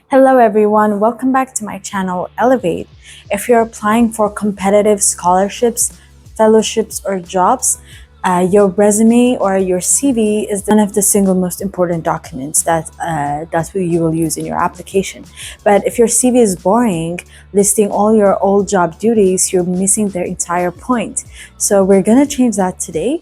Hello everyone, welcome back to my channel El-levate. If you're applying for competitive scholarships, fellowships, or jobs, your resume or your CV is one of the single most important documents that's what you will use in your application. But if your CV is boring, listing all your old job duties, you're missing the entire point. So we're gonna change that today.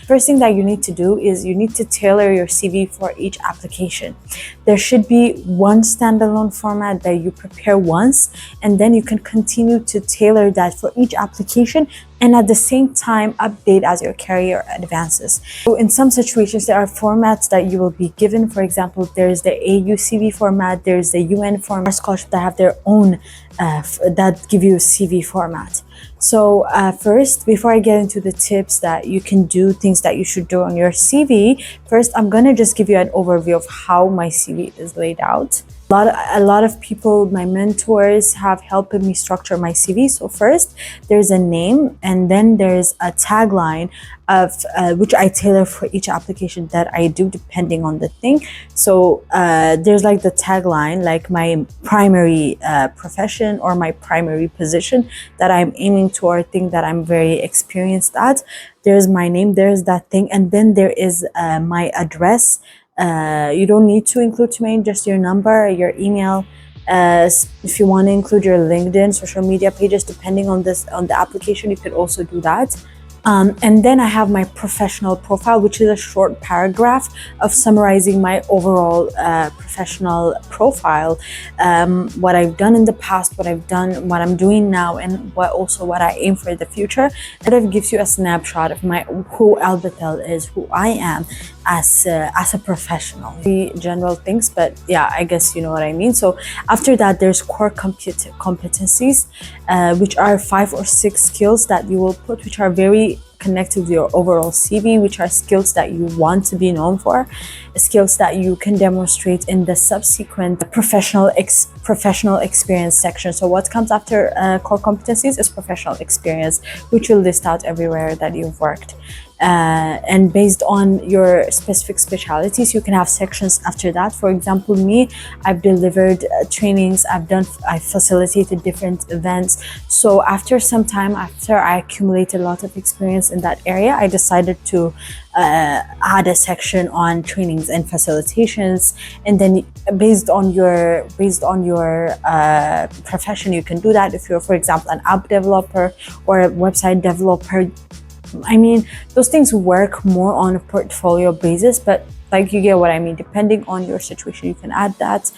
First thing that you need to do is you need to tailor your CV for each application. There should be one standalone format that you prepare once, and then you can continue to tailor that for each application and at the same time update as your career advances. So in some situations, there are formats that you will be given. For example, there's the AU CV format, there's the UN format, scholarship that have their own that give you a CV format. So first, before I get into the tips that you can do, things that you should do on your CV, first I'm gonna just give you an overview of how my CV is laid out. A lot of people, my mentors, have helped me structure my CV. So first, there's a name, and then there's a tagline of which I tailor for each application that I do depending on the thing. So there's like the tagline, like my primary profession or my primary position that I'm aiming toward, thing that I'm very experienced at. There's my name, there's that thing, and then there is my address. You don't need to include too many, just your number, your email. If you want to include your LinkedIn, social media pages, depending on the application, you could also do that. And then I have my professional profile, which is a short paragraph of summarizing my overall professional profile, what I've done in the past, what I've done, what I'm doing now, and what I aim for the future. It gives you a snapshot of who El-levate is, who I am as a professional. The general things, but yeah, I guess you know what I mean. So after that, there's core competencies, which are 5 or 6 skills that you will put, which are very connected to your overall CV, which are skills that you want to be known for, skills that you can demonstrate in the subsequent professional experience section. So what comes after core competencies is professional experience, which will list out everywhere that you've worked. And based on your specific specialties, you can have sections after that. For example, me, I've delivered trainings, I've facilitated different events. So after some time, after I accumulated a lot of experience in that area, I decided to add a section on trainings and facilitations. And then based on your profession, you can do that. If you're, for example, an app developer or a website developer, I mean, those things work more on a portfolio basis, but like, you get what I mean. Depending on your situation, you can add that.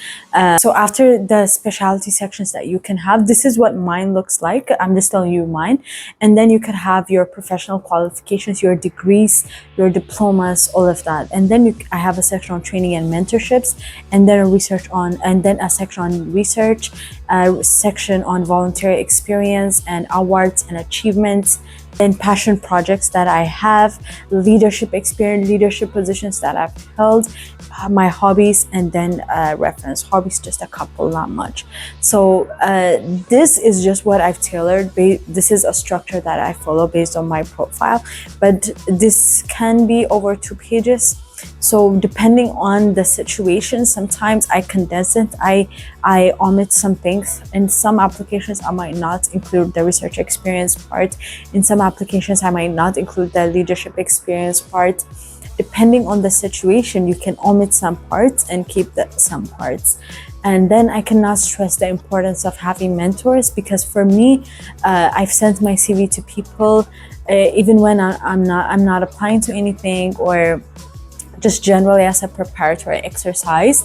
So after the specialty sections that you can have, this is what mine looks like. I'm just telling you mine. And then you could have your professional qualifications, your degrees, your diplomas, all of that. And then I have a section on training and mentorships, and then a section on research, a section on voluntary experience and awards and achievements. Then passion projects that I have, leadership experience, leadership positions that I've held, my hobbies, and then reference. Hobbies, just a couple, not much. So this is just what I've tailored. This is a structure that I follow based on my profile, but this can be over 2 pages. So depending on the situation, sometimes I condense it, I omit some things. In some applications, I might not include the research experience part. In some applications, I might not include the leadership experience part. Depending on the situation, you can omit some parts and keep some parts. And then I cannot stress the importance of having mentors, because for me, I've sent my CV to people, even when I'm not applying to anything, or just generally as a preparatory exercise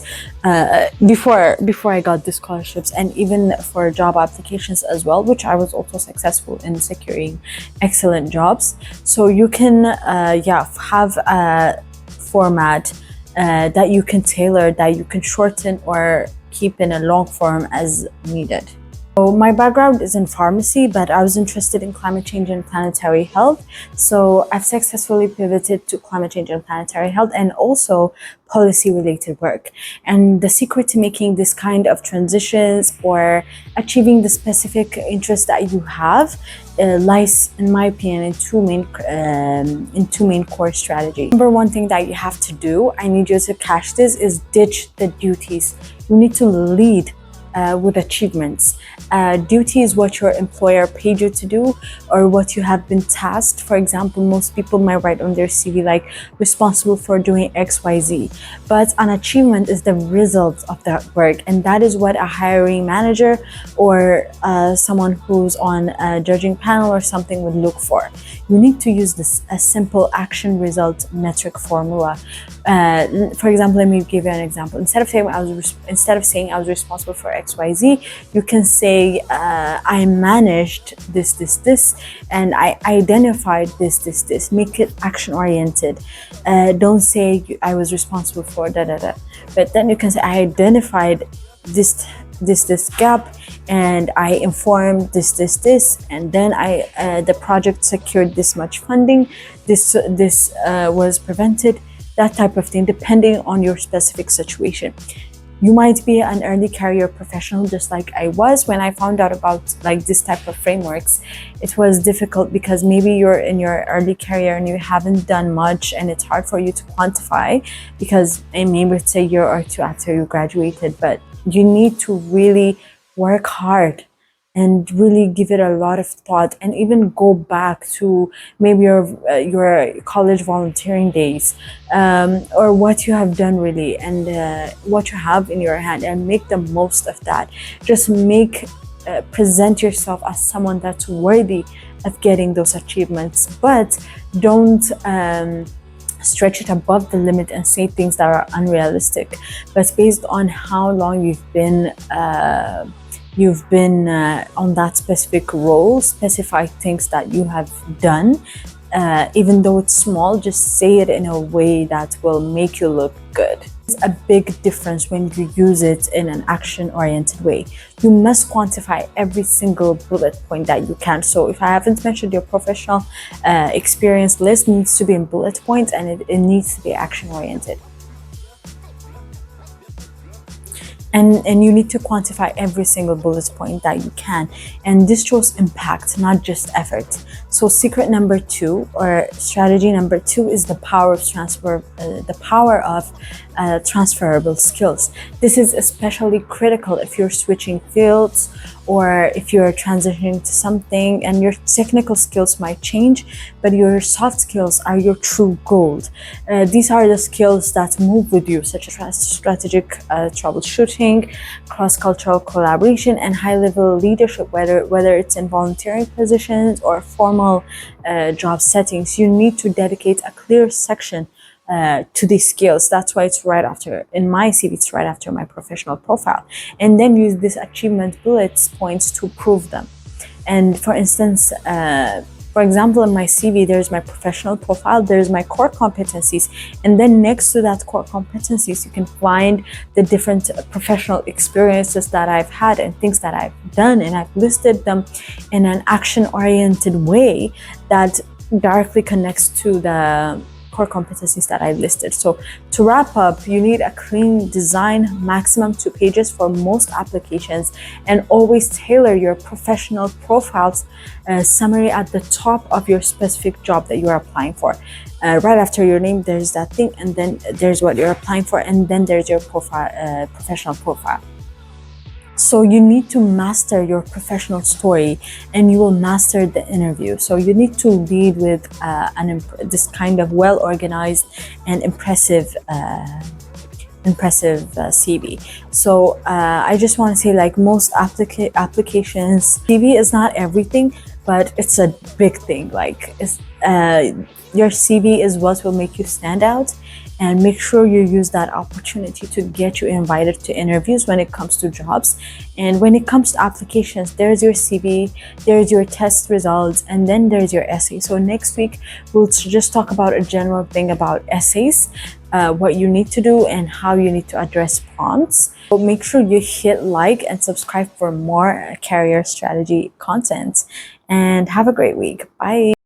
before I got the scholarships, and even for job applications as well, which I was also successful in securing excellent jobs. So you can have a format that you can tailor, that you can shorten or keep in a long form as needed. So my background is in pharmacy, but I was interested in climate change and planetary health. So I've successfully pivoted to climate change and planetary health, and also policy-related work. And the secret to making this kind of transitions or achieving the specific interest that you have lies, in my opinion, in two main core strategies. Number one thing that you have to do, I need you to catch this, is ditch the duties. You need to lead with achievements. Duty is what your employer paid you to do or what you have been tasked. For example, most people might write on their CV like responsible for doing XYZ, but an achievement is the result of that work, and that is what a hiring manager or someone who's on a judging panel or something would look for. You need to use this a simple action result metric formula. For example, let me give you an example. Instead of saying I was responsible for XYZ, you can say I managed this, and I identified this. Make it action oriented. Don't say I was responsible for da da da, but then you can say I identified this gap, and I informed this, and then the project secured this much funding. This was prevented. That type of thing, depending on your specific situation. You might be an early career professional, just like I was. When I found out about like this type of frameworks, it was difficult because maybe you're in your early career and you haven't done much, and it's hard for you to quantify because maybe it's a year or two after you graduated. But you need to really work hard and really give it a lot of thought, and even go back to maybe your college volunteering days, or what you have done really, and what you have in your hand, and make the most of that. Just present yourself as someone that's worthy of getting those achievements, but don't stretch it above the limit and say things that are unrealistic. But based on how long you've been on that specific role, specify things that you have done, even though it's small. Just say it in a way that will make you look good. It's a big difference when you use it in an action-oriented way. You must quantify every single bullet point that you can. So if I haven't mentioned, your professional experience list needs to be in bullet points, and it needs to be action-oriented. And you need to quantify every single bullet point that you can, and this shows impact, not just effort. So secret number two, or strategy number two, is the power of transferable skills. This is especially critical if you're switching fields or if you're transitioning to something, and your technical skills might change, but your soft skills are your true gold. These are the skills that move with you, such as strategic troubleshooting, cross-cultural collaboration, and high-level leadership, whether it's in volunteering positions or formal job settings. You need to dedicate a clear section to these skills. That's why it's right after, in my CV, it's right after my professional profile. And then use this achievement bullets points to prove them. And for instance, for example, in my CV, there's my professional profile, there's my core competencies, and then next to that core competencies, you can find the different professional experiences that I've had and things that I've done, and I've listed them in an action-oriented way that directly connects to the core competencies that I listed. So to wrap up, you need a clean design, maximum 2 pages for most applications, and always tailor your professional profiles summary at the top of your specific job that you're applying for. Right after your name, there's that thing, and then there's what you're applying for, and then there's your profile, professional profile. So you need to master your professional story, and you will master the interview. So you need to lead with this kind of well-organized and impressive CV. So I just want to say, like most applications, CV is not everything, but it's a big thing. Like your CV is what will make you stand out, and make sure you use that opportunity to get you invited to interviews when it comes to jobs. And when it comes to applications, there's your CV, there's your test results, and then there's your essay. So next week, we'll just talk about a general thing about essays, what you need to do and how you need to address prompts. So make sure you hit like and subscribe for more career strategy content, and have a great week. Bye.